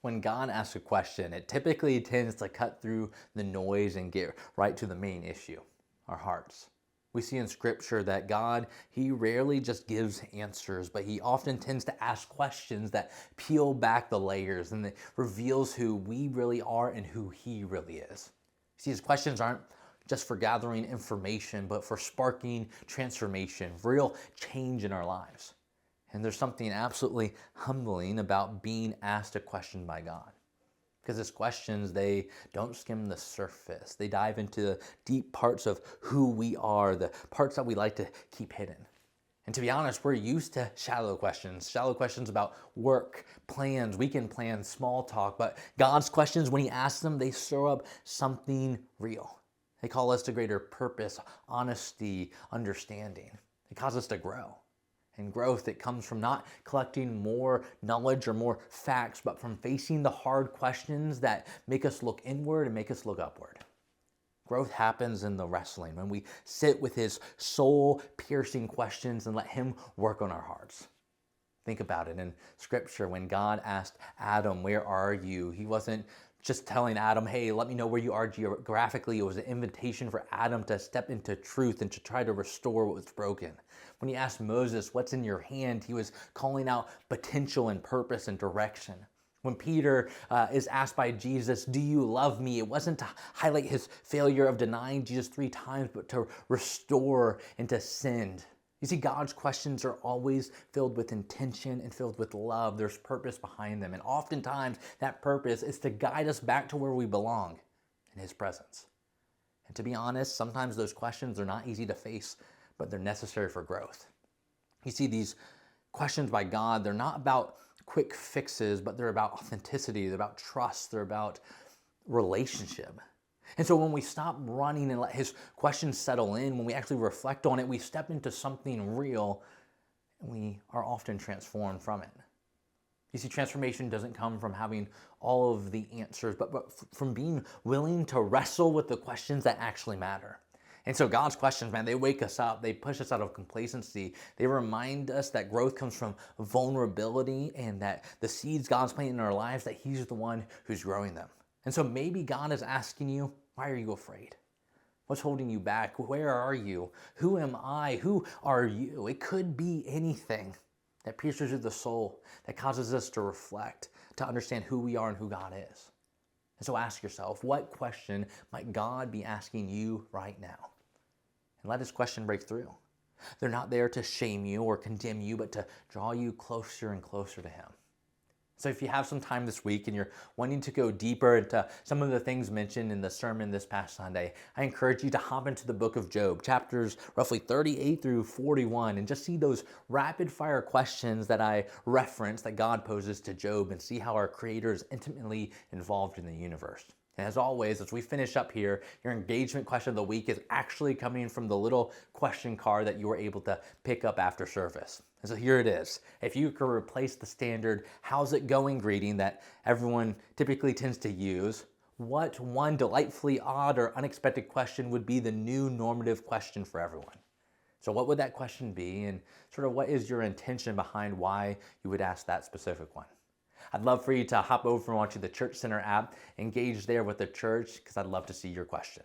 when God asks a question, it typically tends to cut through the noise and get right to the main issue, our hearts. We see in Scripture that God, He rarely just gives answers, but He often tends to ask questions that peel back the layers and that reveals who we really are and who He really is. See, His questions aren't just for gathering information, but for sparking transformation, real change in our lives. And there's something absolutely humbling about being asked a question by God. Because his questions, they don't skim the surface. They dive into the deep parts of who we are, the parts that we like to keep hidden. And to be honest, we're used to shallow questions about work, plans, weekend plans, small talk. But God's questions, when he asks them, they stir up something real. They call us to greater purpose, honesty, understanding. They cause us to grow. And growth that comes from not collecting more knowledge or more facts, but from facing the hard questions that make us look inward and make us look upward. Growth happens in the wrestling when we sit with his soul-piercing questions and let him work on our hearts. Think about it in Scripture when God asked Adam, "Where are you?" He wasn't just telling Adam, "Hey, let me know where you are geographically." It was an invitation for Adam to step into truth and to try to restore what was broken. When he asked Moses, "What's in your hand?" he was calling out potential and purpose and direction. When Peter is asked by Jesus, "Do you love me?" it wasn't to highlight his failure of denying Jesus 3 times, but to restore and to send. You see, God's questions are always filled with intention and filled with love. There's purpose behind them. And oftentimes, that purpose is to guide us back to where we belong, in his presence. And to be honest, sometimes those questions are not easy to face, but they're necessary for growth. You see, these questions by God, they're not about quick fixes, but they're about authenticity, they're about trust, they're about relationship. And so when we stop running and let his questions settle in, when we actually reflect on it, we step into something real, and we are often transformed from it. You see, transformation doesn't come from having all of the answers, but from being willing to wrestle with the questions that actually matter. And so God's questions, man, they wake us up. They push us out of complacency. They remind us that growth comes from vulnerability and that the seeds God's planting in our lives, that he's the one who's growing them. And so maybe God is asking you, why are you afraid? What's holding you back? Where are you? Who am I? Who are you? It could be anything that pierces through the soul, that causes us to reflect, to understand who we are and who God is. And so ask yourself, what question might God be asking you right now? And let his question break through. They're not there to shame you or condemn you, but to draw you closer and closer to him. So if you have some time this week and you're wanting to go deeper into some of the things mentioned in the sermon this past Sunday, I encourage you to hop into the book of Job, chapters roughly 38 through 41, and just see those rapid fire questions that I referenced that God poses to Job and see how our Creator is intimately involved in the universe. And as always, as we finish up here, your engagement question of the week is actually coming from the little question card that you were able to pick up after service. And so here it is. If you could replace the standard "how's it going" greeting that everyone typically tends to use, what one delightfully odd or unexpected question would be the new normative question for everyone? So what would that question be, and sort of what is your intention behind why you would ask that specific one? I'd love for you to hop over and watch the Church Center app, engage there with the church, because I'd love to see your question.